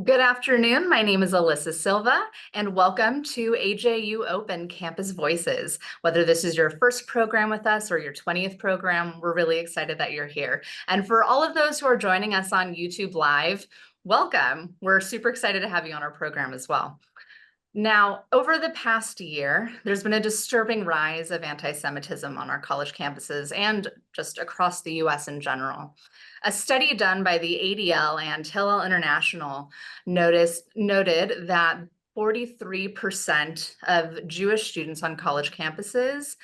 Good afternoon. My name is Alyssa Silva, and welcome to AJU Open Campus Voices. Whether this is your first program with us or your 20th program, we're really excited that you're here. And for all of those who are joining us on YouTube Live, welcome. We're super excited to have you on our program as well. Now, over the past year, there's been a disturbing rise of anti-Semitism on our college campuses and just across the US in general. A study done by the ADL and Hillel International noted that 43% of Jewish students on college campuses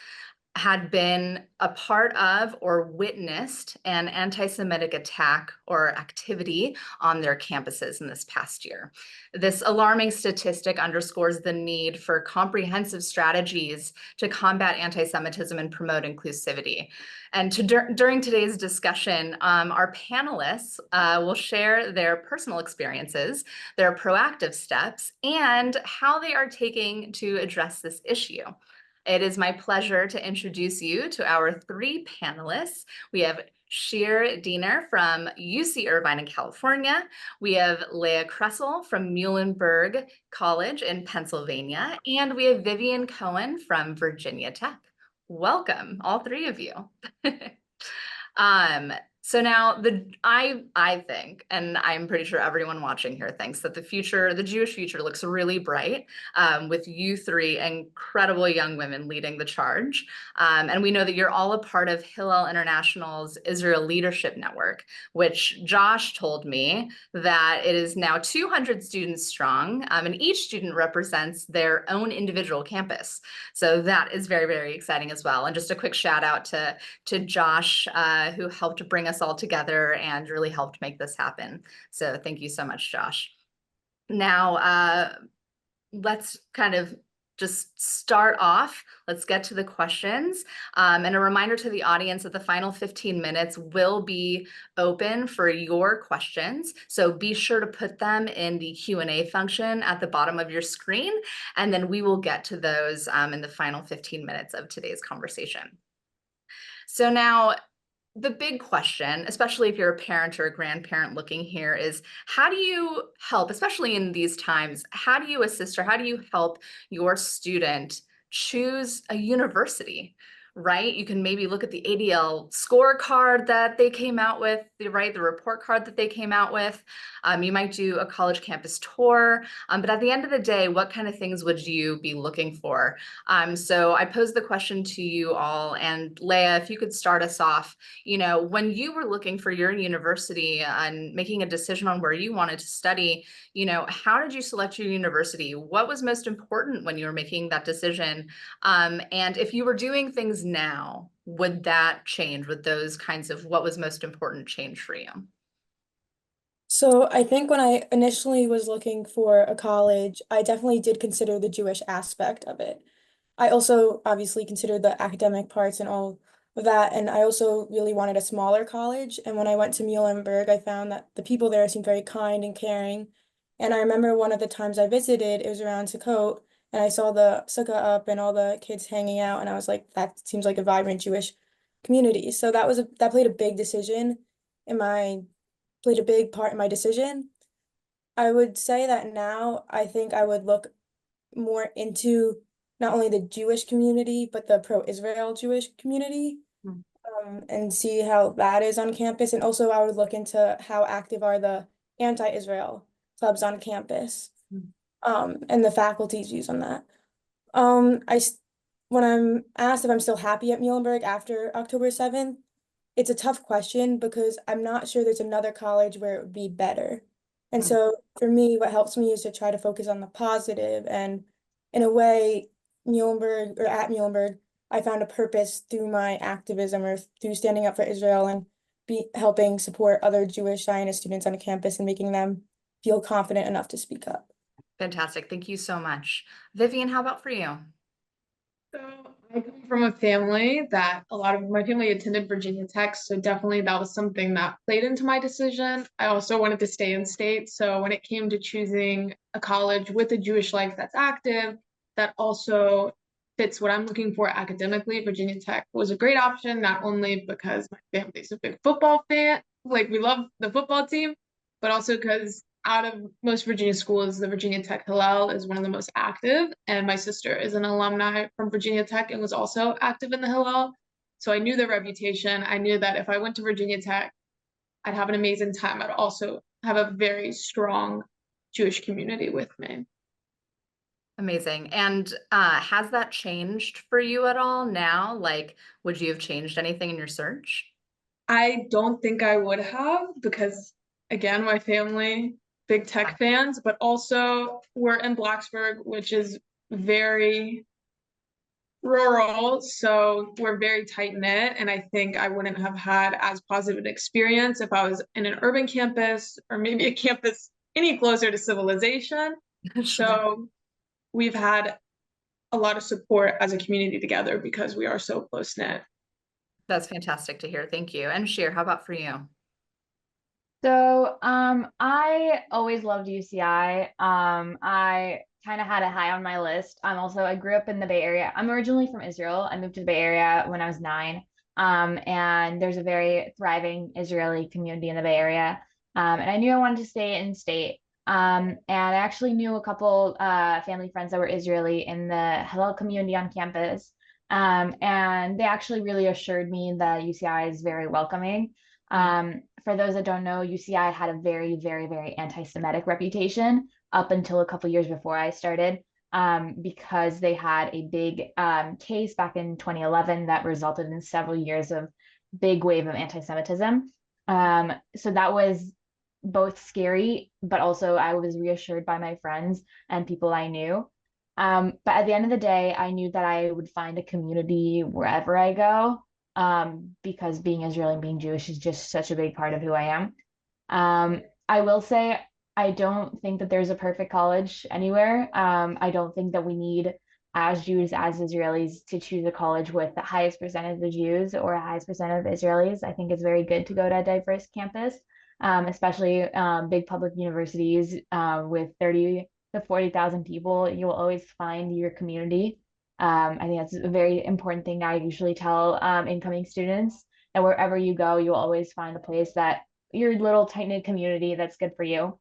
had been a part of or witnessed an anti-Semitic attack or activity on their campuses in this past year. This alarming statistic underscores the need for comprehensive strategies to combat anti-Semitism and promote inclusivity. And during today's discussion, our panelists will share their personal experiences, their proactive steps, and how they are taking to address this issue. It is my pleasure to introduce you to our three panelists. We have Shir Diener from UC Irvine in California. We have Leah Kressel from Muhlenberg College in Pennsylvania. And we have Vivian Cohen from Virginia Tech. Welcome, all three of you. So now I think, and I'm pretty sure everyone watching here thinks that the Jewish future looks really bright with you three incredible young women leading the charge. And we know that you're all a part of Hillel International's Israel Leadership Network, which Josh told me that it is now 200 students strong, and each student represents their own individual campus. So that is very, very exciting as well. And just a quick shout out to Josh, who helped bring us all together and really helped make this happen. So thank you so much, Josh. Now, let's kind of just start off. Let's get to the questions. And a reminder to the audience that the final 15 minutes will be open for your questions. So be sure to put them in the Q&A function at the bottom of your screen, and then we will get to those in the final 15 minutes of today's conversation. So now, the big question, especially if you're a parent or a grandparent looking here, is how do you help, especially in these times, how do you assist or how do you help your student choose a university, right? You can maybe look at the ADL scorecard that they came out with, the report card that they came out with. You might do a college campus tour, but at the end of the day, what kind of things would you be looking for? So I posed the question to you all, and Leah, if you could start us off, when you were looking for your university and making a decision on where you wanted to study, how did you select your university? What was most important when you were making that decision? And if you were doing things now, would that change? Would those kinds of what was most important change for you? So I think when I initially was looking for a college, I definitely did consider the Jewish aspect of it. I also obviously considered the academic parts and all of that, and I also really wanted a smaller college. And when I went to Muhlenberg, I found that the people there seemed very kind and caring. And I remember one of the times I visited, it was around Sukkot, and I saw the sukkah up and all the kids hanging out, and I was like, that seems like a vibrant Jewish community. So that played a big played a big part in my decision. I would say that now I think I would look more into not only the Jewish community, but the pro-Israel Jewish community, and see how that is on campus. And also I would look into how active are the anti-Israel clubs on campus, and the faculty's views on that. When I'm asked if I'm still happy at Muhlenberg after October 7th, it's a tough question because I'm not sure there's another college where it would be better. And so for me, what helps me is to try to focus on the positive. And in a way, at Muhlenberg, I found a purpose through my activism or through standing up for Israel and helping support other Jewish Zionist students on campus and making them feel confident enough to speak up. Fantastic. Thank you so much. Vivian, how about for you? So I come from a family that a lot of my family attended Virginia Tech, so definitely that was something that played into my decision. I also wanted to stay in state, so when it came to choosing a college with a Jewish life that's active, that also fits what I'm looking for academically, Virginia Tech was a great option, not only because my family's a big football fan, like we love the football team, but also because out of most Virginia schools, the Virginia Tech Hillel is one of the most active, and my sister is an alumni from Virginia Tech and was also active in the Hillel. So I knew their reputation. I knew that if I went to Virginia Tech, I'd have an amazing time. I'd also have a very strong Jewish community with me. Amazing. And has that changed for you at all now? Like, would you have changed anything in your search? I don't think I would have because, again, my family, big tech fans, but also we're in Blacksburg, which is very rural, so we're very tight knit. And I think I wouldn't have had as positive an experience if I was in an urban campus or maybe a campus any closer to civilization. Sure. So we've had a lot of support as a community together because we are so close knit. That's fantastic to hear. Thank you. And Sheer, how about for you? So, I always loved UCI. I kind of had it high on my list. I grew up in the Bay Area. I'm originally from Israel. I moved to the Bay Area when I was 9. And there's a very thriving Israeli community in the Bay Area. And I knew I wanted to stay in state. And I actually knew a couple family friends that were Israeli in the Hillel community on campus. And they actually really assured me that UCI is very welcoming. For those that don't know, UCI had a very, very, very anti-Semitic reputation up until a couple years before I started, because they had a big case back in 2011 that resulted in several years of big wave of anti-Semitism. So that was both scary, but also I was reassured by my friends and people I knew. But at the end of the day, I knew that I would find a community wherever I go, because being Israeli and being Jewish is just such a big part of who I am. I will say I don't think that there's a perfect college anywhere. I don't think that we need, as Jews, as Israelis, to choose a college with the highest percentage of Jews or highest percent of Israelis. I think it's very good to go to a diverse campus, especially big public universities with 30 to 40,000 people. You will always find your community. I think that's a very important thing I usually tell incoming students, that wherever you go, you'll always find a place that your little tight-knit community that's good for you.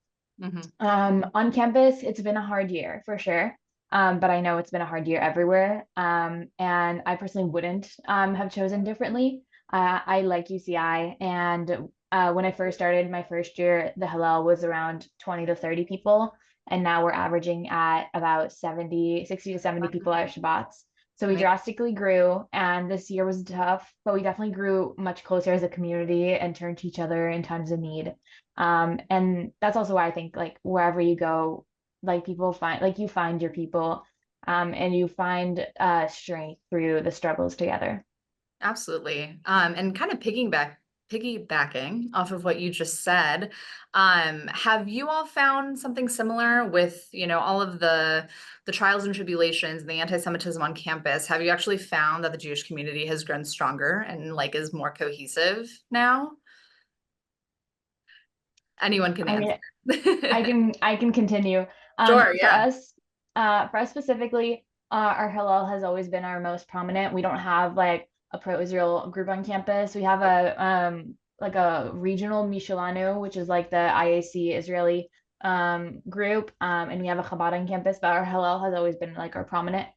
On campus, it's been a hard year for sure. But I know it's been a hard year everywhere. And I personally wouldn't have chosen differently. I like UCI, and when I first started my first year, the Hillel was around 20 to 30 people. And now we're averaging at about 60 to 70 people at Shabbats. So we drastically grew, and this year was tough, but we definitely grew much closer as a community and turned to each other in times of need. And that's also why I think like wherever you go, like you find your people, and you find strength through the struggles together. Absolutely. And kind of piggybacking off of what you just said, have you all found something similar with, all of the trials and tribulations and the anti-Semitism on campus? Have you actually found that the Jewish community has grown stronger and like is more cohesive now? Anyone can I answer. mean, I can continue. Sure, yeah. For us specifically, our Hillel has always been our most prominent. We don't have like a pro-Israel group on campus. We have a regional Michelanu, which is like the IAC Israeli group, and we have a Chabad on campus. But our Hillel has always been like our prominent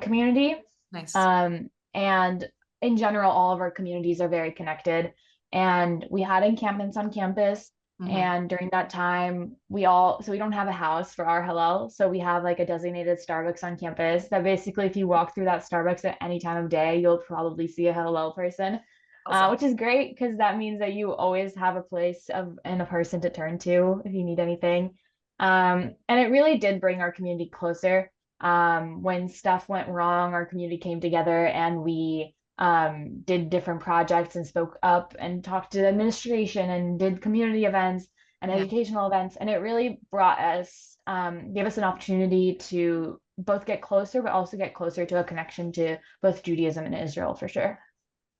community. Nice. And in general, all of our communities are very connected. And we had encampments on campus. And during that time, we don't have a house for our Hillel. So we have like a designated Starbucks on campus that basically, if you walk through that Starbucks at any time of day, you'll probably see a Hillel person, Awesome. which is great because that means that you always have a place and a person to turn to if you need anything. And it really did bring our community closer. When stuff went wrong, our community came together and we did different projects and spoke up and talked to the administration and did community events and educational events. And it really gave us an opportunity to both get closer, but also get closer to a connection to both Judaism and Israel for sure.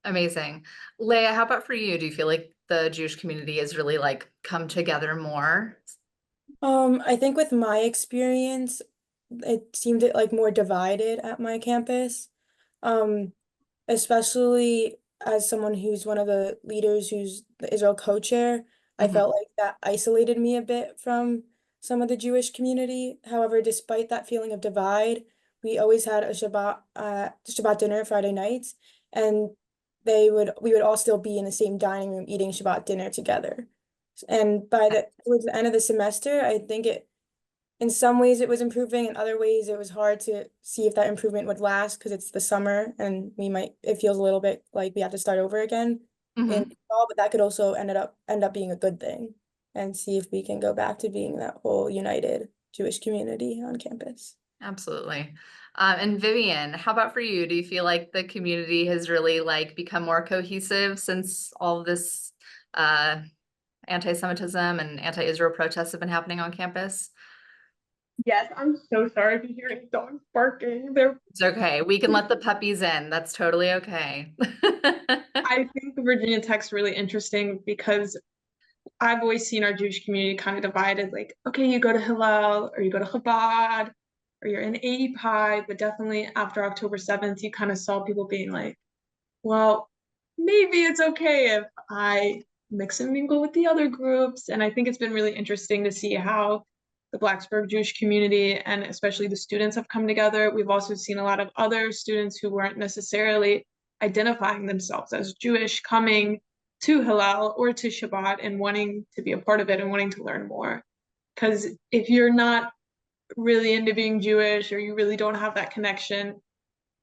Amazing. Leah, how about for you? Do you feel like the Jewish community has really like come together more? I think with my experience, it seemed like more divided at my campus. Especially as someone who's one of the leaders who's the Israel co-chair, I felt like that isolated me a bit from some of the Jewish community. However, despite that feeling of divide, we always had a Shabbat dinner Friday nights, and we would all still be in the same dining room eating Shabbat dinner together. And towards the end of the semester, I think in some ways it was improving, in other ways it was hard to see if that improvement would last because it's the summer and it feels a little bit like we have to start over again in Mhm. fall, but that could also end up being a good thing and see if we can go back to being that whole united Jewish community on campus. Absolutely. And Vivian, how about for you? Do you feel like the community has really like become more cohesive since all of this anti-Semitism and anti-Israel protests have been happening on campus? Yes, I'm so sorry if you hear any dogs barking. They're It's okay. We can let the puppies in. That's totally okay. I think Virginia Tech's really interesting because I've always seen our Jewish community kind of divided, like, okay, you go to Hillel or you go to Chabad or you're in API, but definitely after October 7th, you kind of saw people being like, well, maybe it's okay if I mix and mingle with the other groups. And I think it's been really interesting to see how the Blacksburg Jewish community and especially the students have come together. We've also seen a lot of other students who weren't necessarily identifying themselves as Jewish coming to Hillel or to Shabbat and wanting to be a part of it and wanting to learn more. Because if you're not really into being Jewish or you really don't have that connection,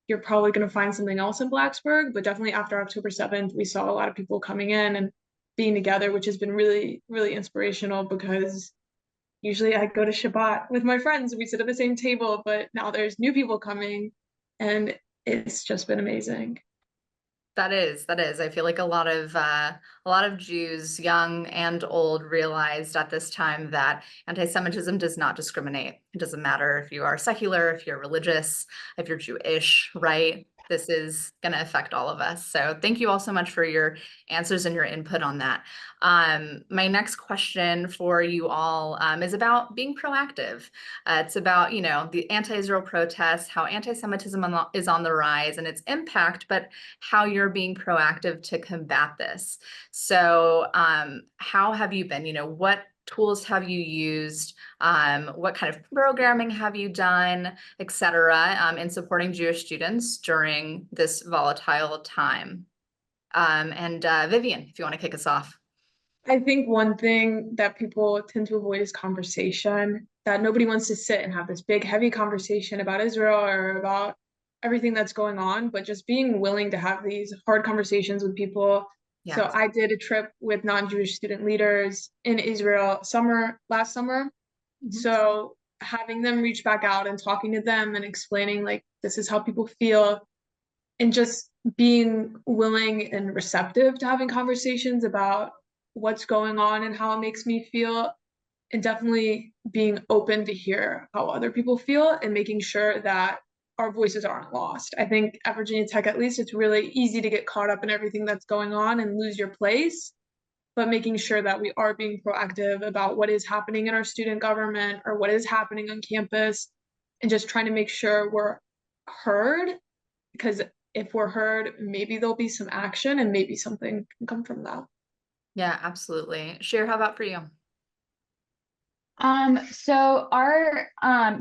you're probably going to find something else in Blacksburg. But definitely after October 7th, we saw a lot of people coming in and being together, which has been really, really inspirational because usually I go to Shabbat with my friends. We sit at the same table, but now there's new people coming and it's just been amazing. That is. I feel like a lot of Jews, young and old, realized at this time that anti-Semitism does not discriminate. It doesn't matter if you are secular, if you're religious, if you're Jewish, right? This is going to affect all of us. So thank you all so much for your answers and your input on that. My next question for you all is about being proactive. It's about, you know, the anti-Israel protests, how anti-Semitism is on the rise and its impact, but how you're being proactive to combat this. So how have you been? You know, what tools have you used? What kind of programming have you done, et cetera, in supporting Jewish students during this volatile time? Vivian, if you want to kick us off. I think one thing that people tend to avoid is conversation, that nobody wants to sit and have this big, heavy conversation about Israel or about everything that's going on, but just being willing to have these hard conversations with people. So Yes. I did a trip with non-Jewish student leaders in Israel last summer. Mhm. So having them reach back out and talking to them and explaining like this is how people feel and just being willing and receptive to having conversations about what's going on and how it makes me feel and definitely being open to hear how other people feel and making sure that our voices aren't lost. I think at Virginia Tech, at least, it's really easy to get caught up in everything that's going on and lose your place, but making sure that we are being proactive about what is happening in our student government or what is happening on campus and just trying to make sure we're heard because if we're heard, maybe there'll be some action and maybe something can come from that. Yeah, absolutely. Share, how about for you? So our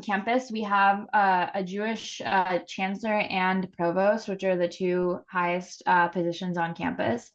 campus, we have a Jewish chancellor and provost, which are the two highest positions on campus,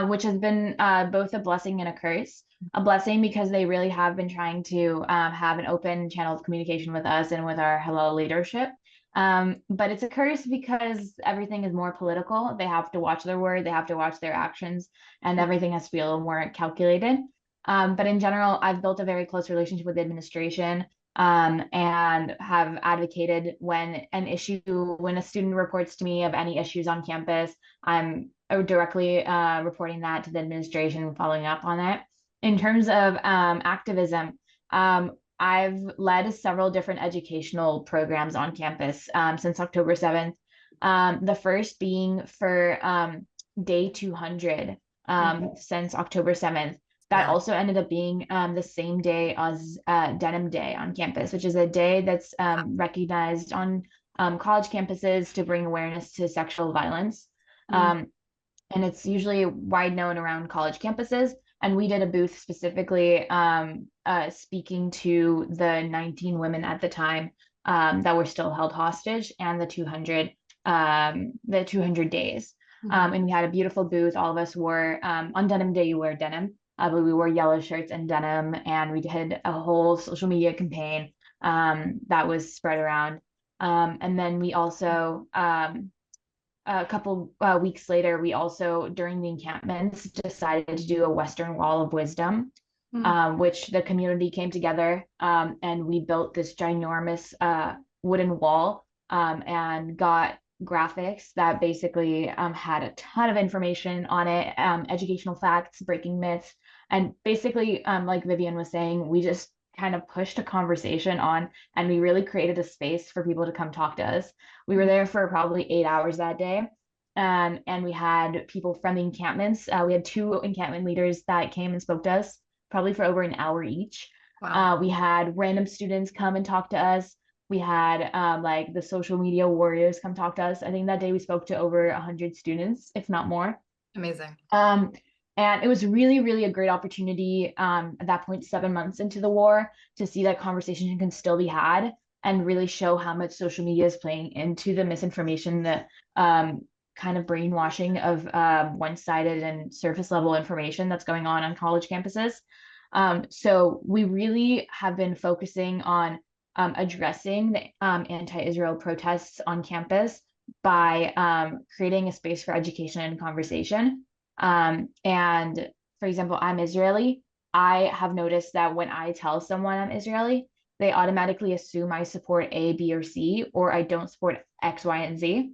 which has been both a blessing and a curse. A blessing because they really have been trying to have an open channel of communication with us and with our Hillel leadership. But it's a curse because everything is more political. They have to watch their word, they have to watch their actions, and everything has to be a little more calculated. But in general, I've built a very close relationship with the administration and have advocated when a student reports to me of any issues on campus, I'm directly reporting that to the administration, following up on it. In terms of activism, I've led several different educational programs on campus since October 7th. The first being for day 200 since October 7th. That Yeah. also ended up being the same day as Denim Day on campus, which is a day that's recognized on college campuses to bring awareness to sexual violence. Mm. And it's usually wide known around college campuses, and we did a booth specifically speaking to the 19 women at the time that were still held hostage, and the 200 days. And we had a beautiful booth. All of us wore on denim day, you wear denim, but we wore yellow shirts and denim, and we did a whole social media campaign that was spread around. And then we also a couple weeks later, we also, during the encampments, decided to do a Western Wall of Wisdom, which the community came together and we built this ginormous wooden wall and got graphics that basically had a ton of information on it, educational facts, breaking myths, and basically, like Vivian was saying, we just kind of pushed a conversation on, and we really created a space for people to come talk to us. We were there for probably 8 hours that day. And we had people from the encampments. We had 2 encampment leaders that came and spoke to us, probably for over an hour each. Wow. We had random students come and talk to us. We had like the social media warriors come talk to us. I think that day we spoke to over 100 students, if not more. Amazing. And it was really, really a great opportunity at that point, 7 months into the war, to see that conversation can still be had and really show how much social media is playing into the misinformation, the kind of brainwashing of one-sided and surface level information that's going on college campuses. So we really have been focusing on addressing the anti-Israel protests on campus by creating a space for education and conversation. And for example, I'm Israeli. I have noticed that when I tell someone I'm Israeli, they automatically assume I support A, B, or C, or I don't support X, Y, and Z.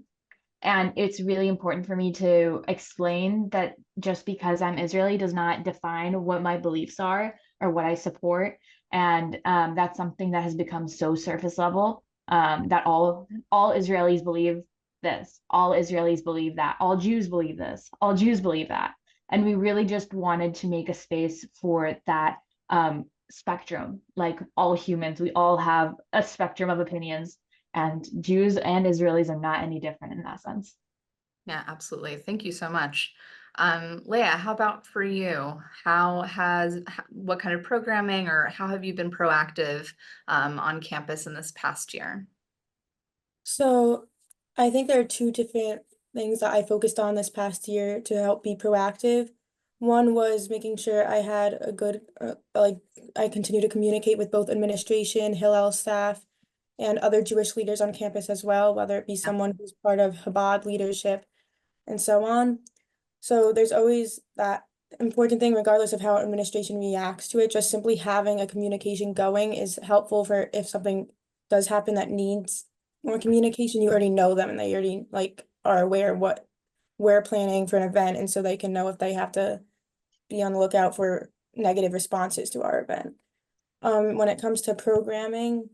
And it's really important for me to explain that just because I'm Israeli does not define what my beliefs are or what I support. And that's something that has become so surface level, that all Israelis believe this, all Israelis believe that, all Jews believe this, all Jews believe that. And we really just wanted to make a space for that spectrum. Like all humans, we all have a spectrum of opinions, and Jews and Israelis are not any different in that sense. Yeah, absolutely. Thank you so much. Leah, how about for you? What kind of programming, or how have you been proactive on campus in this past year? So I think there are 2 different things that I focused on this past year to help be proactive. One was making sure I had a good, I continue to communicate with both administration, Hillel staff, and other Jewish leaders on campus as well, whether it be someone who's part of Chabad leadership and so on. So there's always that important thing, regardless of how administration reacts to it, just simply having a communication going is helpful for if something does happen that needs more communication, you already know them and they already like are aware what we're planning for an event, and so they can know if they have to be on the lookout for negative responses to our event. When it comes to programming,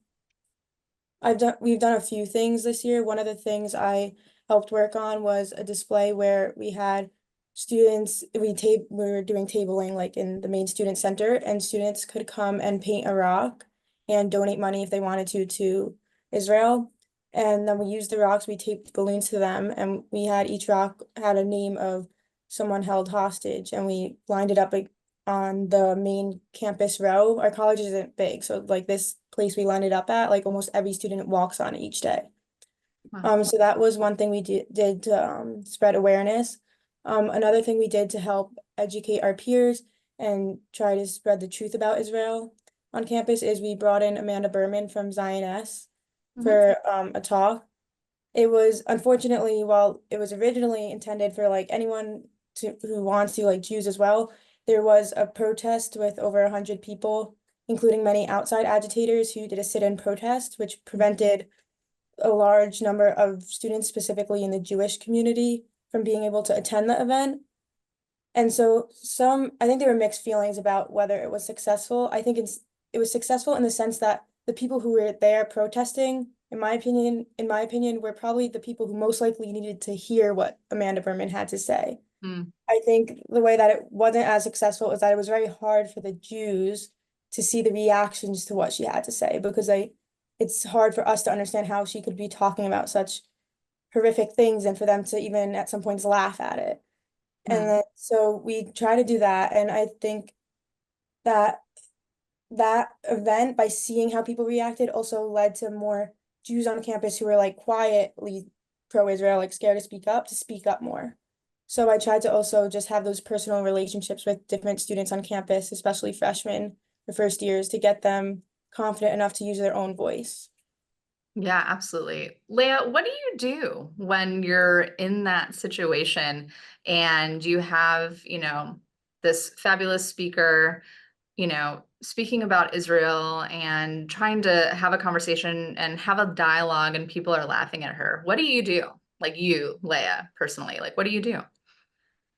we've done a few things this year. One of the things I helped work on was a display where we had students, we were doing tabling like in the main student center, and students could come and paint a rock and donate money if they wanted to Israel. And then we used the rocks, we taped balloons to them, and we had each rock had a name of someone held hostage, and we lined it up like on the main campus row. Our college isn't big, so like this place we lined it up at, like almost every student walks on it each day. Wow. So that was one thing we did to spread awareness. Another thing we did to help educate our peers and try to spread the truth about Israel on campus is we brought in Amanda Berman from Zioness for a talk. It was unfortunately, while it was originally intended for like anyone who wants to, like Jews as well, there was a protest with over 100 people, including many outside agitators who did a sit-in protest, which prevented a large number of students, specifically in the Jewish community, from being able to attend the event. And so I think there were mixed feelings about whether it was successful. I think it was successful in the sense that the people who were there protesting, in my opinion, were probably the people who most likely needed to hear what Amanda Berman had to say. I think the way that it wasn't as successful is that it was very hard for the Jews to see the reactions to what she had to say, because it's hard for us to understand how she could be talking about such horrific things and for them to even at some points laugh at it. And then, so we try to do that. And I think that that event, by seeing how people reacted, also led to more Jews on campus who were like quietly pro-Israel, like scared to speak up more. So I tried to also just have those personal relationships with different students on campus, especially freshmen or first years, to get them confident enough to use their own voice. Yeah, absolutely. Leah, what do you do when you're in that situation and you have, this fabulous speaker, speaking about Israel and trying to have a conversation and have a dialogue and people are laughing at her? What do you do? Like you, Leah, personally, like what do you do?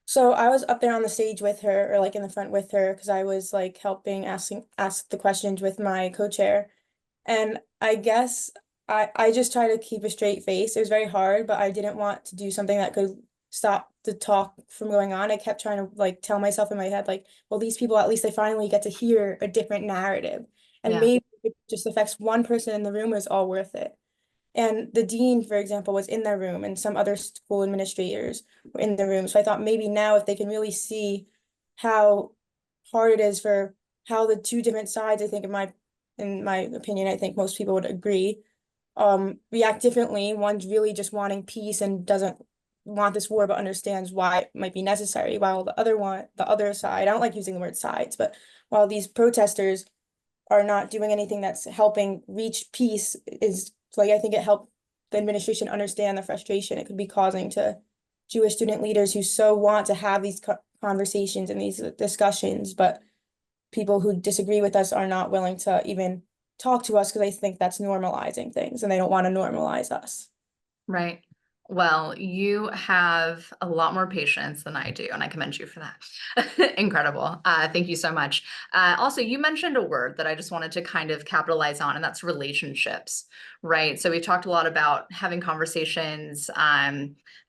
So I was up there on the stage with her, or like in the front with her, because I was like helping ask the questions with my co-chair. And I guess I just try to keep a straight face. It was very hard, but I didn't want to do something that could stop the talk from going on. I kept trying to like tell myself in my head, like, well, these people at least they finally get to hear a different narrative. And Yeah. maybe if it just affects one person in the room, it's all worth it. And the dean, for example, was in their room, and some other school administrators were in the room. So I thought maybe now if they can really see how hard it is for how the two different sides, I think in my opinion, I think most people would agree, react differently. One's really just wanting peace and doesn't want this war, but understands why it might be necessary, while the other side, I don't like using the word sides, but while these protesters are not doing anything that's helping reach peace, is like, I think it helped the administration understand the frustration it could be causing to Jewish student leaders who so want to have these conversations and these discussions, but people who disagree with us are not willing to even talk to us because they think that's normalizing things and they don't want to normalize us. Right. Well, you have a lot more patience than I do, and I commend you for that. Incredible. Thank you so much. Also, you mentioned a word that I just wanted to kind of capitalize on, and that's relationships, right? So we've talked a lot about having conversations,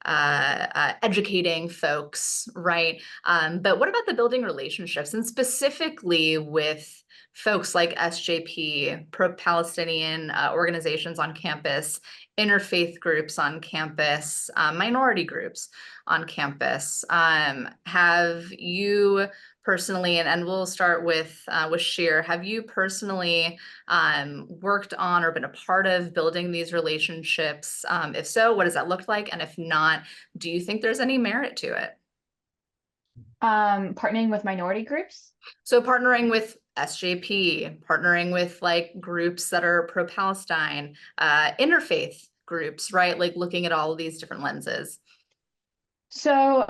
educating folks, right? But what about the building relationships, and specifically with folks like SJP, pro-Palestinian organizations on campus, interfaith groups on campus, minority groups on campus. Have you personally, and we'll start with Sheer, have you personally worked on or been a part of building these relationships? If so, what does that look like? And if not, do you think there's any merit to it? Partnering with minority groups. So partnering with SJP, partnering with like groups that are pro-Palestine, interfaith groups, right? Like looking at all of these different lenses. So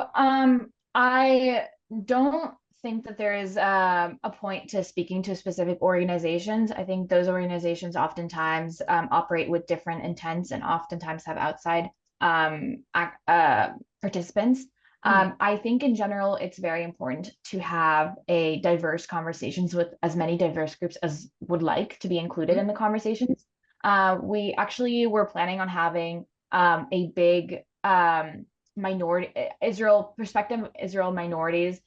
I don't think that there is a point to speaking to specific organizations. I think those organizations oftentimes operate with different intents and oftentimes have outside participants. I think in general, it's very important to have a diverse conversations with as many diverse groups as would like to be included in the conversations. We actually were planning on having a big minority Israel minorities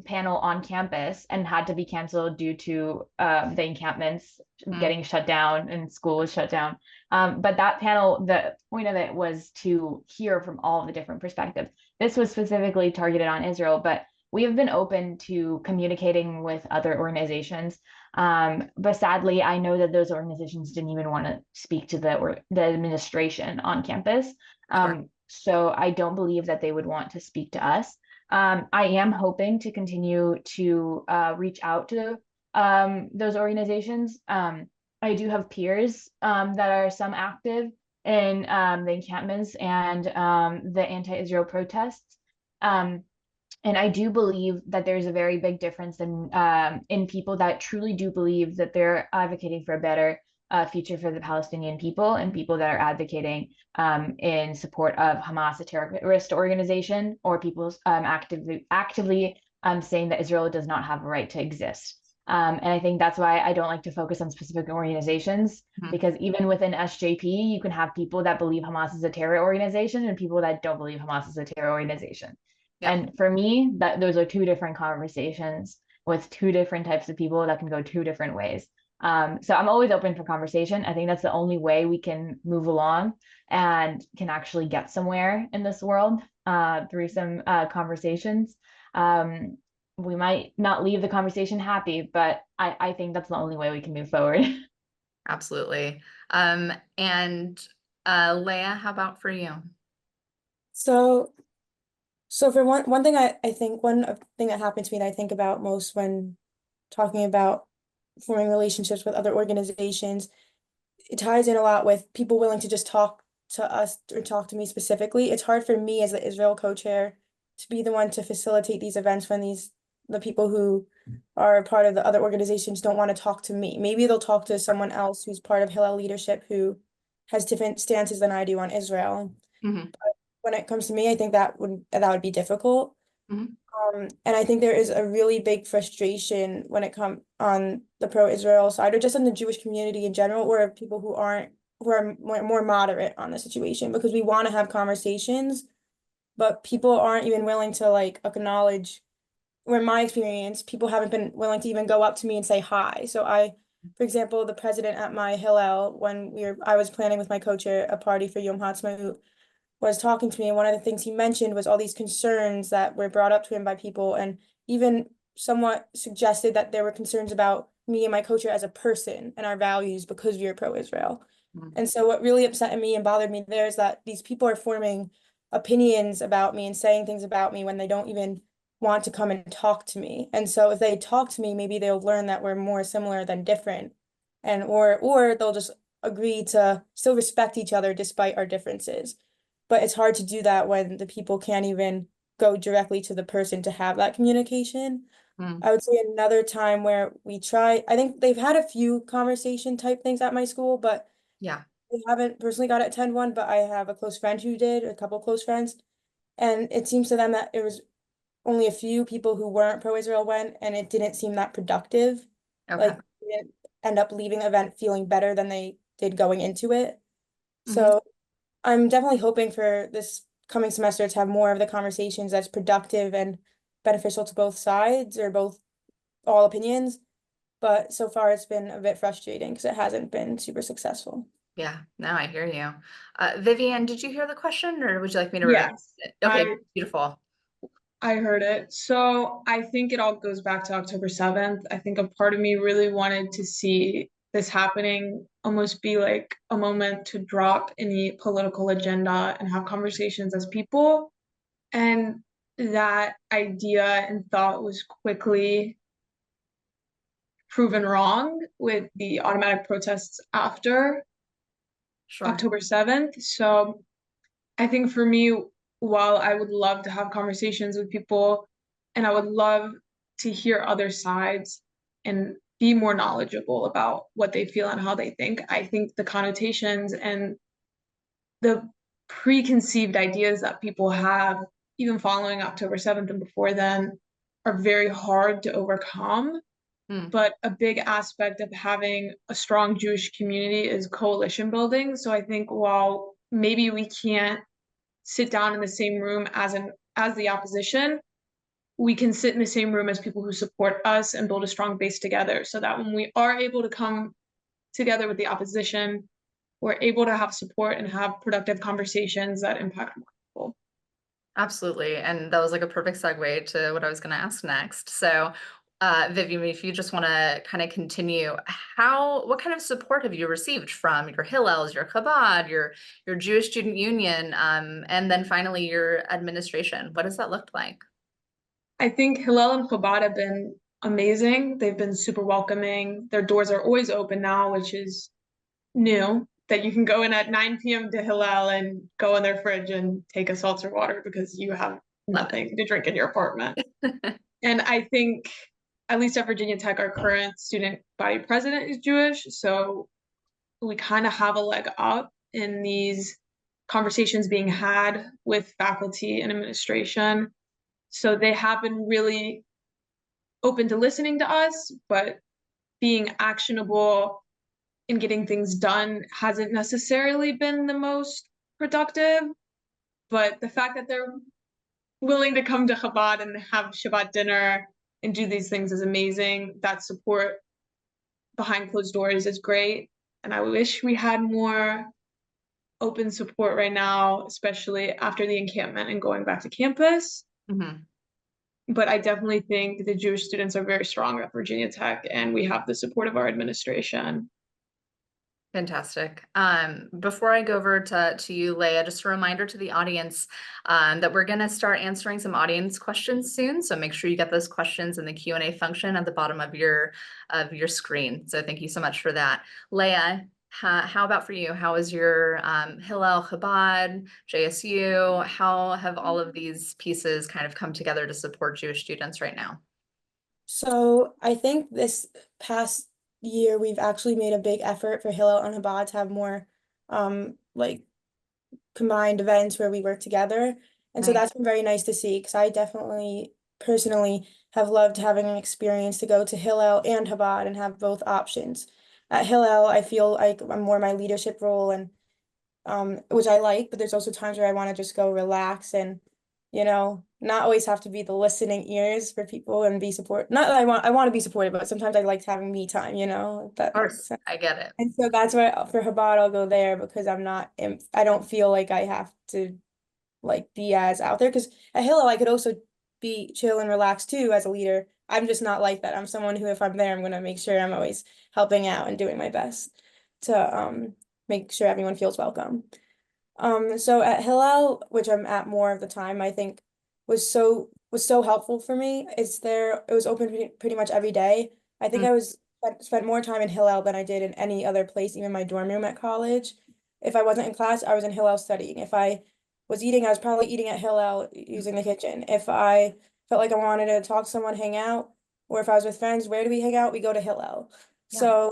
panel on campus and had to be canceled due to the encampments getting shut down and school was shut down. But that panel, the point of it was to hear from all the different perspectives. This was specifically targeted on Israel, but we have been open to communicating with other organizations. But sadly, I know that those organizations didn't even want to speak to the administration on campus. Sure. So I don't believe that they would want to speak to us. I am hoping to continue to reach out to those organizations. I do have peers that are some active in the encampments and the anti-Israel protests. And I do believe that there's a very big difference in people that truly do believe that they're advocating for a better future for the Palestinian people and people that are advocating in support of Hamas, a terrorist organization, or people actively saying that Israel does not have a right to exist. And I think that's why I don't like to focus on specific organizations, because even within SJP, you can have people that believe Hamas is a terror organization and people that don't believe Hamas is a terror organization. Yep. And for me, those are two different conversations with two different types of people that can go two different ways. So I'm always open for conversation. I think that's the only way we can move along and can actually get somewhere in this world through some conversations. Um, we might not leave the conversation happy, but I think that's the only way we can move forward. Absolutely. And Leah, how about for you? So, for one thing, I think thing that happened to me that I think about most when talking about forming relationships with other organizations, it ties in a lot with people willing to just talk to us or talk to me specifically. It's hard for me as the Israel co-chair to be the one to facilitate these events when the people who are part of the other organizations don't want to talk to me. Maybe they'll talk to someone else who's part of Hillel leadership who has different stances than I do on Israel. Mhm. When it comes to me, I think that would be difficult. Mhm. And I think there is a really big frustration when it comes on the pro-Israel side, or just in the Jewish community in general, or people who are more moderate on the situation, because we want to have conversations, but people aren't even willing to like acknowledge, or in my experience, people haven't been willing to even go up to me and say hi. So for example, the president at my Hillel, when I was planning with my co-chair a party for Yom Ha'atzmaut, was talking to me, and one of the things he mentioned was all these concerns that were brought up to him by people, and even somewhat suggested that there were concerns about me and my culture as a person and our values because we are pro-Israel. Mhm. And so what really upset me and bothered me there is that these people are forming opinions about me and saying things about me when they don't even want to come and talk to me. And so if they talk to me, maybe they'll learn that we're more similar than different, and or they'll just agree to still respect each other despite our differences. But it's hard to do that when the people can't even go directly to the person to have that communication. Mm. I would say another time where we try, I think they've had a few conversation type things at my school, but Yeah. I haven't personally got to attend one, but I have a close friend who did, a couple close friends. And it seems to them that it was only a few people who weren't pro-Israel went, and it didn't seem that productive. Okay. Like, they didn't end up leaving the event feeling better than they did going into it. Mhm. So I'm definitely hoping for this coming semester to have more of the conversations that's productive and beneficial to both sides, or all opinions. But so far it's been a bit frustrating because it hasn't been super successful. Yeah, no, I hear you. Vivian, did you hear the question or would you like me to repeat Yes, it? Okay, beautiful. I heard it. So I think it all goes back to October 7th. I think a part of me really wanted to see this happening almost be like a moment to drop any political agenda and have conversations as people. And that idea and thought was quickly proven wrong with the automatic protests after Sure. October 7th. So I think for me, while I would love to have conversations with people and I would love to hear other sides and be more knowledgeable about what they feel and how they think, I think the connotations and the preconceived ideas that people have, even following October 7th and before then, are very hard to overcome. Mm. But a big aspect of having a strong Jewish community is coalition building. So I think while maybe we can't sit down in the same room as the opposition, we can sit in the same room as people who support us and build a strong base together so that when we are able to come together with the opposition, we're able to have support and have productive conversations that impact more people. Absolutely. And that was like a perfect segue to what I was going to ask next. So, Vivian, if you just want to kind of continue, what kind of support have you received from your Hillels, your Chabad, your Jewish Student Union, and then finally your administration? What does that look like? I think Hillel and Chabad have been amazing. They've been super welcoming. Their doors are always open now, which is new, that you can go in at 9 p.m. to Hillel and go in their fridge and take a seltzer water because you have Love it. nothing to drink in your apartment. And I think, at least at Virginia Tech, our current student body president is Jewish. So we kind of have a leg up in these conversations being had with faculty and administration. So they have been really open to listening to us, but being actionable and getting things done hasn't necessarily been the most productive. But the fact that they're willing to come to Chabad and have Shabbat dinner and do these things is amazing. That support behind closed doors is great. And I wish we had more open support right now, especially after the encampment and going back to campus. Mhm. But I definitely think the Jewish students are very strong at Virginia Tech, and we have the support of our administration. Fantastic. Before I go over to you, Leah, just a reminder to the audience that we're going to start answering some audience questions soon. So make sure you get those questions in the Q&A function at the bottom of your screen. So thank you so much for that. Leah, how about for you? How is your Hillel, Chabad, JSU? How have all of these pieces kind of come together to support Jewish students right now? So I think this past year we've actually made a big effort for Hillel and Chabad to have more like combined events where we work together. And so Nice. that's been very nice to see because I definitely personally have loved having an experience to go to Hillel and Chabad and have both options. At Hillel, I feel like I'm more my leadership role and which I like, but there's also times where I want to just go relax and, not always have to be the listening ears for people and be support. Not that I want to be supported, but sometimes I like having me time, if that Of makes course, sense. I get it. And so that's why for Chabad I'll go there because I don't feel like I have to like be as out there because at Hillel I could also be chill and relaxed too as a leader. I'm just not like that. I'm someone who if I'm there I'm gonna make sure I'm always helping out and doing my best to make sure everyone feels welcome. So at Hillel, which I'm at more of the time, I think was so helpful for me. It was open pretty much every day. I think Mm. spent more time in Hillel than I did in any other place, even my dorm room at college. If I wasn't in class, I was in Hillel studying. If I was eating, I was probably eating at Hillel using the kitchen. If I felt like I wanted to talk to someone, hang out, or if I was with friends, where do we hang out? We go to Hillel. Yeah. So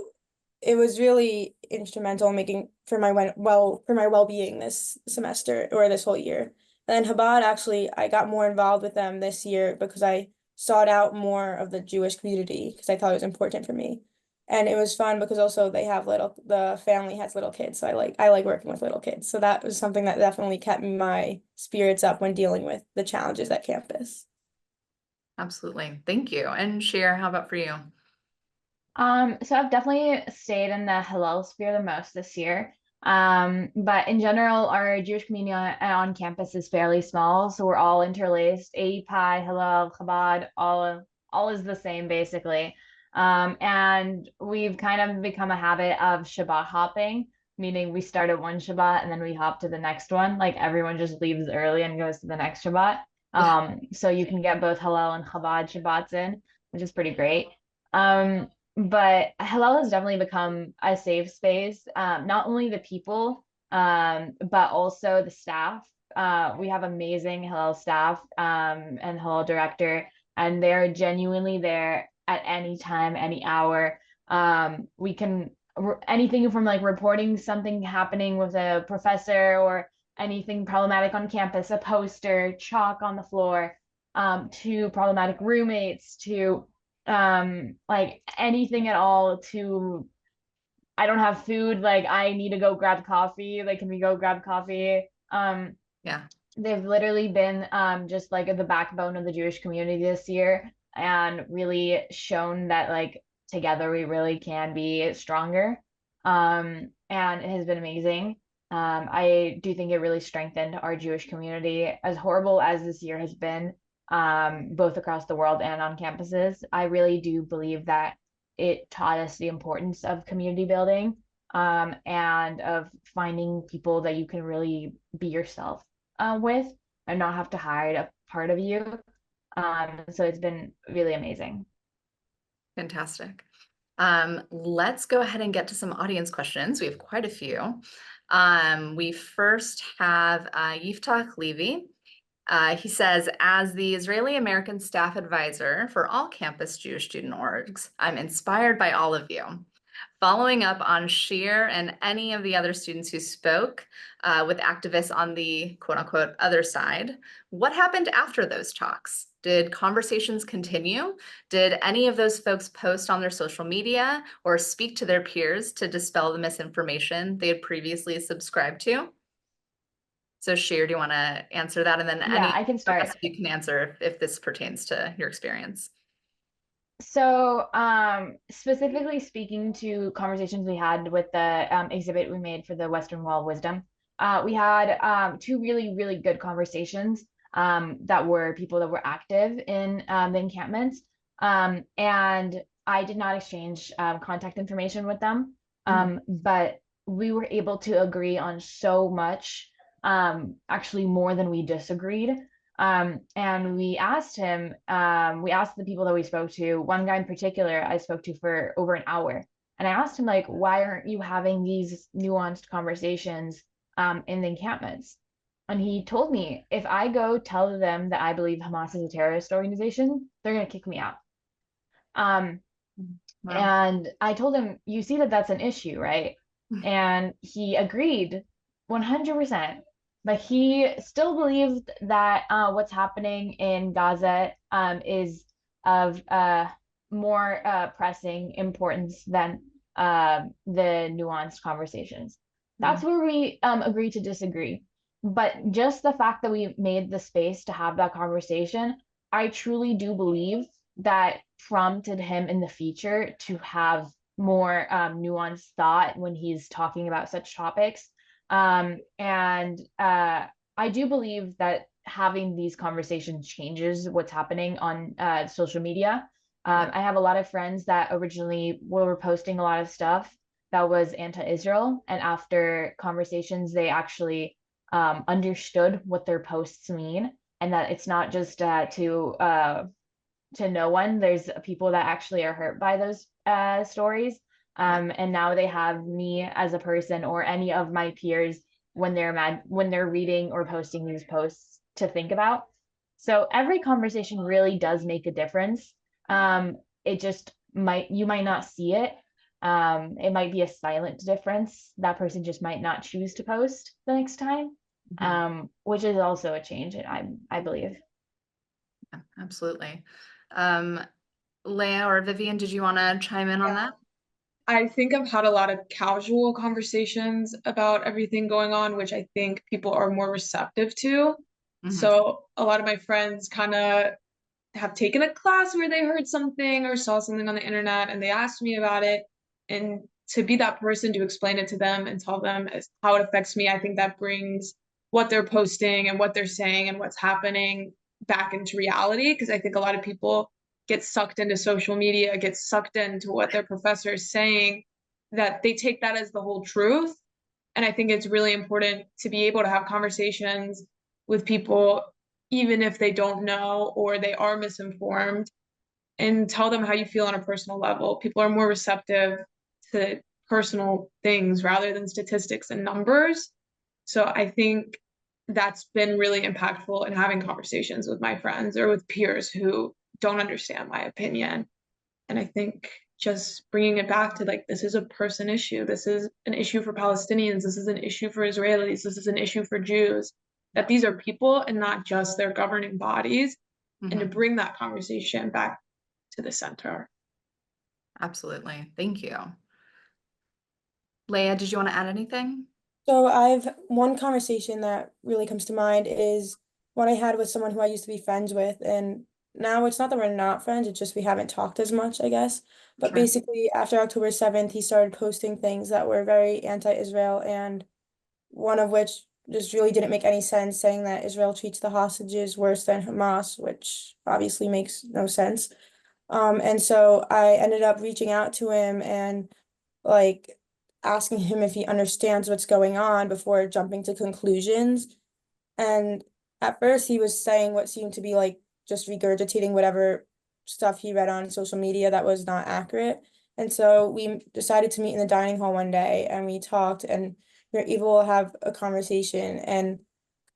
it was really instrumental in making for my well-being this semester or this whole year. And then Chabad actually I got more involved with them this year because I sought out more of the Jewish community because I thought it was important for me. And it was fun because also the family has little kids, so I like working with little kids. So that was something that definitely kept my spirits up when dealing with the challenges at campus. Absolutely. Thank you. And Cher, how about for you? So I've definitely stayed in the Hillel sphere the most this year. But in general, our Jewish community on campus is fairly small, so we're all interlaced. API, Hillel, Chabad, all is the same basically. And we've kind of become a habit of Shabbat hopping, meaning we start at one Shabbat and then we hop to the next one. Like everyone just leaves early and goes to the next Shabbat. Yeah. So you can get both Hillel and Chabad Shabbats in, which is pretty great. But Hillel has definitely become a safe space. Not only the people, but also the staff. We have amazing Hillel staff and Hillel director, and they're genuinely there at any time, any hour. We can anything from like reporting something happening with a professor or anything problematic on campus, a poster, chalk on the floor, to problematic roommates, to like anything at all, to I don't have food, like I need to go grab coffee, like can we go grab coffee? Yeah. They've literally been just like the backbone of the Jewish community this year and really shown that like together we really can be stronger. And it has been amazing. I do think it really strengthened our Jewish community. As horrible as this year has been, both across the world and on campuses, I really do believe that it taught us the importance of community building, and of finding people that you can really be yourself with and not have to hide a part of you. So it's been really amazing. Fantastic. Let's go ahead and get to some audience questions. We have quite a few. We first have Yiftach Levy. He says, as the Israeli American staff advisor for all campus Jewish student orgs, I'm inspired by all of you. Following up on Sheer and any of the other students who spoke with activists on the quote unquote other side, what happened after those talks? Did conversations continue? Did any of those folks post on their social media or speak to their peers to dispel the misinformation they had previously subscribed to? So Sheer, do you want to answer that? And then Yeah, I can the start. rest of you can answer if this pertains to your experience. So, specifically speaking to conversations we had with the exhibit we made for the Western Wall of Wisdom, we had two really, really good conversations that were people that were active in the encampments. And I did not exchange contact information with them, but we were able to agree on so much, actually more than we disagreed. And we asked him, we asked the people that we spoke to, one guy in particular I spoke to for over an hour. And I asked him, like, why aren't you having these nuanced conversations in the encampments? And he told me, if I go tell them that I believe Hamas is a terrorist organization, they're going to kick me out. Um, Wow. and I told him, you see that that's an issue, right? And he agreed 100%. But he still believed that what's happening in Gaza is of more pressing importance than the nuanced conversations. That's where we agree to disagree. But just the fact that we made the space to have that conversation, I truly do believe that prompted him in the future to have more nuanced thought when he's talking about such topics. And I do believe that having these conversations changes what's happening on social media. I have a lot of friends that originally were posting a lot of stuff that was anti-Israel, and after conversations, they actually understood what their posts mean, and that it's not just to no one. There's people that actually are hurt by those stories. And now they have me as a person or any of my peers when they're when they're reading or posting these posts to think about. So every conversation really does make a difference. It just you might not see it. It might be a silent difference. That person just might not choose to post the next time, which is also a change, I believe. Yeah, absolutely. Leah or Vivian, did you want to chime in on that? I think I've had a lot of casual conversations about everything going on, which I think people are more receptive to. So a lot of my friends kind of have taken a class where they heard something or saw something on the internet and they asked me about it. And to be that person to explain it to them and tell them how it affects me, I think that brings what they're posting and what they're saying and what's happening back into reality. Because I think a lot of people get sucked into social media, get sucked into what their professor is saying, that they take that as the whole truth. And I think it's really important to be able to have conversations with people, even if they don't know or they are misinformed, and tell them how you feel on a personal level. People are more receptive to personal things rather than statistics and numbers. So I think that's been really impactful in having conversations with my friends or with peers who don't understand my opinion. And I think just bringing it back to like, this is a person issue. This is an issue for Palestinians. This is an issue for Israelis. This is an issue for Jews. That these are people and not just their governing bodies. And to bring that conversation back to the center. Absolutely. Thank you. Leah, did you want to add anything? So one conversation that really comes to mind is one I had with someone who I used to be friends with, and now it's not that we're not friends, it's just we haven't talked as much, I guess. But Sure. basically, after October 7th, he started posting things that were very anti-Israel, and one of which just really didn't make any sense, saying that Israel treats the hostages worse than Hamas, which obviously makes no sense. And so I ended up reaching out to him and like asking him if he understands what's going on before jumping to conclusions. And at first he was saying what seemed to be like just regurgitating whatever stuff he read on social media that was not accurate. And so we decided to meet in the dining hall one day and we talked and we were able to have a conversation and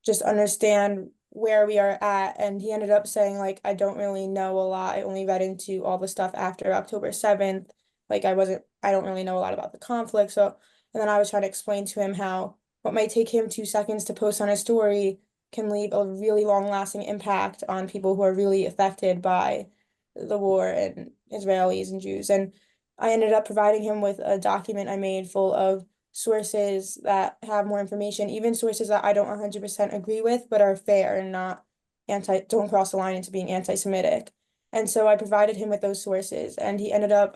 just understand where we are at. And he ended up saying, like, I don't really know a lot. I only read into all the stuff after October 7th. Like, I don't really know a lot about the conflict. So, and then I was trying to explain to him how what might take him 2 seconds to post on his story can leave a really long-lasting impact on people who are really affected by the war and Israelis and Jews. And I ended up providing him with a document I made full of sources that have more information, even sources that I don't 100% agree with, but are fair and not don't cross the line into being anti-Semitic. And so I provided him with those sources, and he ended up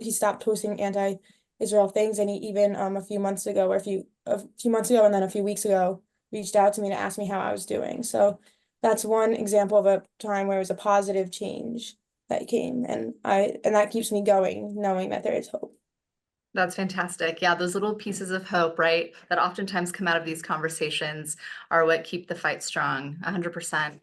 he stopped posting anti-Israel things, and he even a few months ago, or a few months ago, and then a few weeks ago, reached out to me to ask me how I was doing. So that's one example of a time where it was a positive change that came, and that keeps me going, knowing that there is hope. That's fantastic. Yeah, those little pieces of hope, right, that oftentimes come out of these conversations are what keep the fight strong, 100%.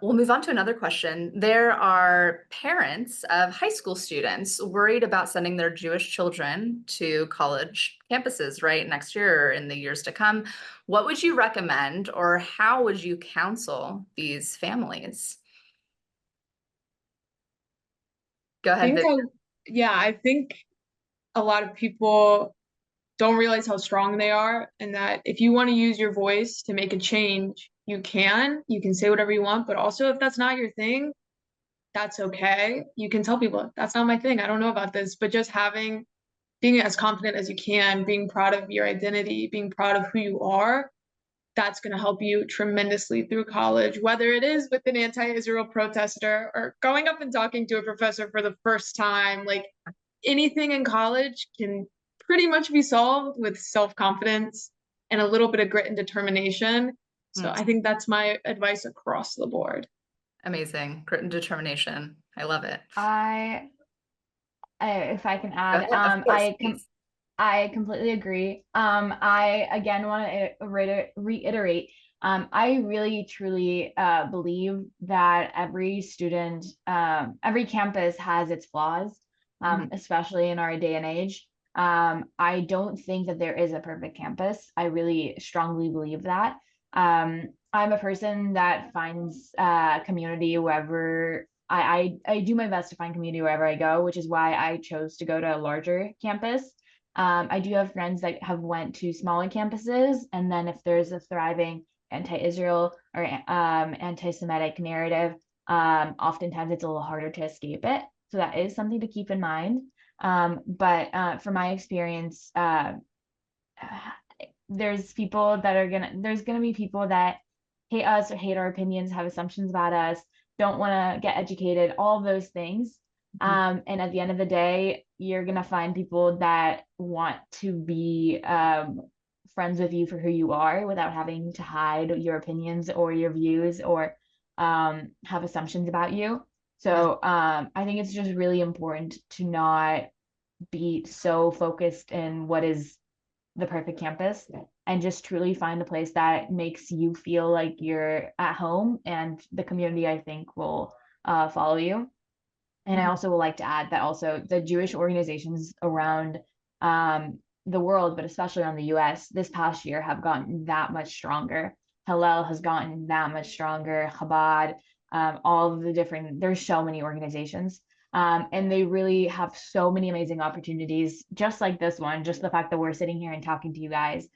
We'll move on to another question. There are parents of high school students worried about sending their Jewish children to college campuses, right, next year or in the years to come. What would you recommend, or how would you counsel these families? Go ahead, Viv. I think a lot of people don't realize how strong they are, and that if you want to use your voice to make a change, you can say whatever you want, but also if that's not your thing, that's okay. You can tell people that's not my thing. I don't know about this, but just being as confident as you can, being proud of your identity, being proud of who you are, that's going to help you tremendously through college, whether it is with an anti-Israel protester or going up and talking to a professor for the first time. Like, anything in college can pretty much be solved with self-confidence and a little bit of grit and determination. So I think that's my advice across the board. Amazing. Grit and determination. I love it. If I can Go add, ahead. Of course, please. I completely agree. I again want to reiterate. I really truly believe that every student, every campus has its flaws, especially in our day and age. I don't think that there is a perfect campus. I really strongly believe that. I'm a person that finds community wherever I do my best to find community wherever I go, which is why I chose to go to a larger campus. I do have friends that have went to smaller campuses, and then if there's a thriving anti-Israel or anti-Semitic narrative, oftentimes it's a little harder to escape it. So that is something to keep in mind. But from my experience, there's gonna be people that hate us or hate our opinions, have assumptions about us, don't want to get educated, all of those things. And at the end of the day, you're gonna find people that want to be friends with you for who you are without having to hide your opinions or your views or have assumptions about you. So I think it's just really important to not be so focused in what is the perfect campus and just truly find a place that makes you feel like you're at home, and the community I think will follow you. And I also would like to add that also the Jewish organizations around the world, but especially around the US, this past year have gotten that much stronger. Hillel has gotten that much stronger, Chabad, all of the different, there's so many organizations. And they really have so many amazing opportunities, just like this one, just the fact that we're sitting here and talking to you guys.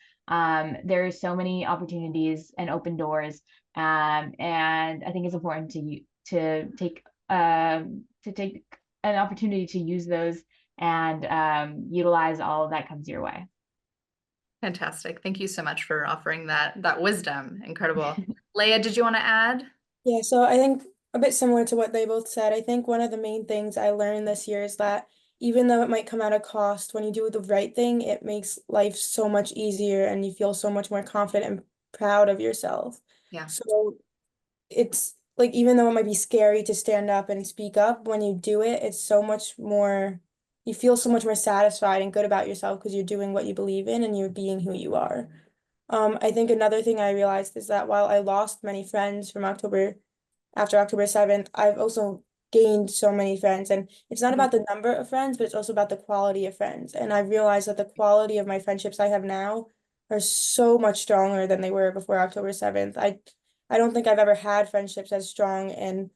There's so many opportunities and open doors. And I think it's important to take an opportunity to use those and utilize all that comes your way. Fantastic. Thank you so much for offering that wisdom. Incredible. Leah, did you want to add? Yeah, so I think a bit similar to what they both said, I think one of the main things I learned this year is that even though it might come at a cost, when you do the right thing, it makes life so much easier and you feel so much more confident and proud of yourself. Yeah. So it's like, even though it might be scary to stand up and speak up, when you do it, it's so much more, you feel so much more satisfied and good about yourself because you're doing what you believe in and you're being who you are. I think another thing I realized is that while I lost many friends from after October 7th, I've also gained so many friends. And it's not about the number of friends, but it's also about the quality of friends. And I've realized that the quality of my friendships I have now are so much stronger than they were before October 7th. I don't think I've ever had friendships as strong and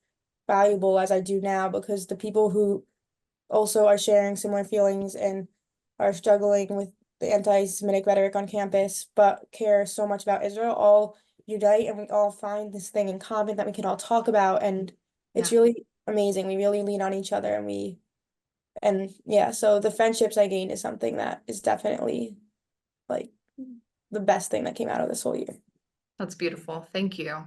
valuable as I do now, because the people who also are sharing similar feelings and are struggling with the anti-Semitic rhetoric on campus, but care so much about Israel, all unite and we all find this thing in common that we can all talk about. And it's really amazing. We really lean on each other, and yeah, so the friendships I gained is something that is definitely like the best thing that came out of this whole year. That's beautiful. Thank you.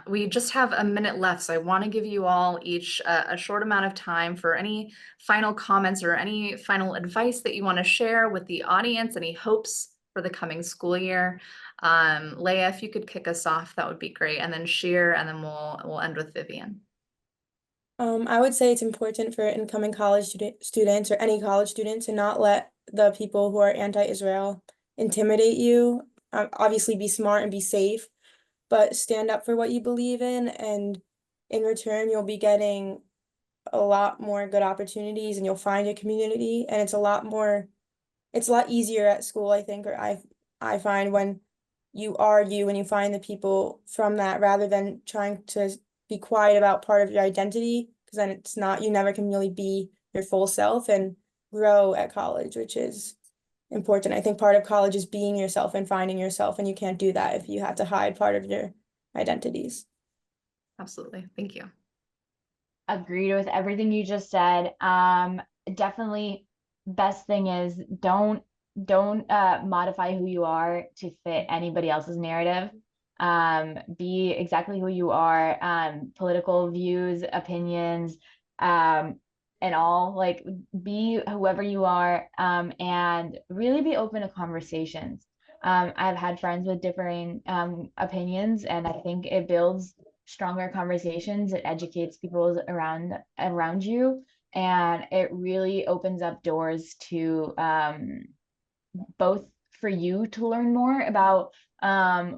We just have a minute left, so I want to give you all each a short amount of time for any final comments or any final advice that you want to share with the audience, any hopes for the coming school year. Leah, if you could kick us off, that would be great. And then Sheer, and then we'll end with Vivian. I would say it's important for incoming college students or any college student to not let the people who are anti-Israel intimidate you. Obviously, be smart and be safe, but stand up for what you believe in, and in return, you'll be getting a lot more good opportunities, and you'll find a community, and it's a lot easier at school, I think, or I find when you are you and you find the people from that rather than trying to be quiet about part of your identity, because then it's not, you never can really be your full self and grow at college, which is important. I think part of college is being yourself and finding yourself, and you can't do that if you have to hide part of your identities. Absolutely. Thank you. Agreed with everything you just said. Definitely best thing is don't modify who you are to fit anybody else's narrative. Be exactly who you are. Political views, opinions, and all, like, be whoever you are, and really be open to conversations. I've had friends with differing opinions, and I think it builds stronger conversations. It educates people around you, and it really opens up doors to both for you to learn more about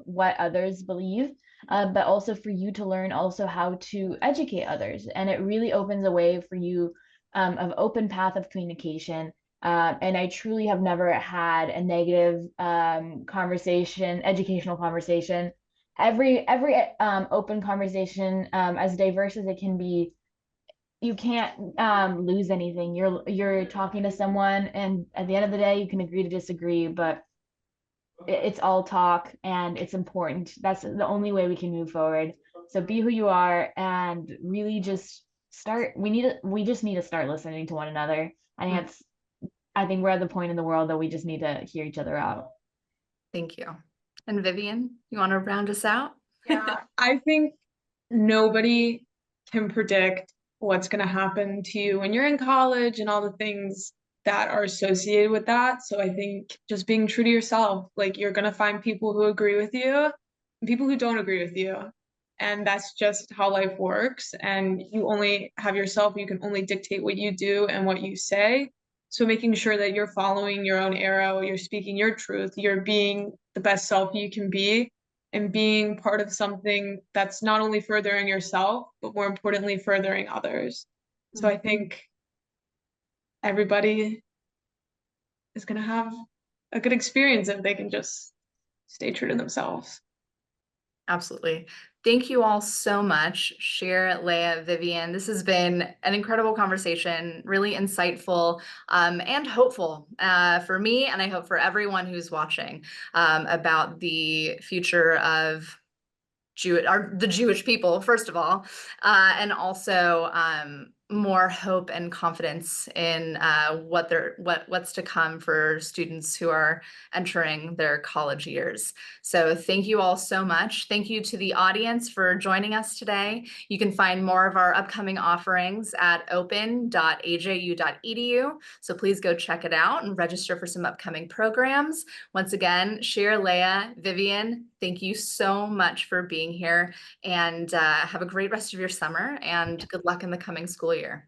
what others believe, but also for you to learn also how to educate others. And it really opens a way for you of open path of communication. And I truly have never had a negative conversation, educational conversation. Every open conversation, as diverse as it can be, you can't lose anything. You're talking to someone, and at the end of the day, you can agree to disagree, but it's all talk, and it's important. That's the only way we can move forward. So be who you are, and really just start. We just need to start listening to one another. I think we're at the point in the world that we just need to hear each other out. Thank you. And Vivian, you want to round us out? Yeah, I think nobody can predict what's going to happen to you when you're in college and all the things that are associated with that. So I think just being true to yourself, like, you're going to find people who agree with you and people who don't agree with you. And that's just how life works. And you only have yourself, you can only dictate what you do and what you say. So making sure that you're following your own arrow, you're speaking your truth, you're being the best self you can be, and being part of something that's not only furthering yourself, but more importantly, furthering others. So I think everybody is going to have a good experience if they can just stay true to themselves. Absolutely. Thank you all so much, Sheer, Leah, Vivian. This has been an incredible conversation, really insightful and hopeful for me, and I hope for everyone who's watching, about the future of the Jewish people, first of all, and also more hope and confidence in what's to come for students who are entering their college years. So thank you all so much. Thank you to the audience for joining us today. You can find more of our upcoming offerings at open.aju.edu. So please go check it out and register for some upcoming programs. Once again, Sheer, Leah, Vivian, thank you so much for being here, and have a great rest of your summer, and good luck in the coming school year.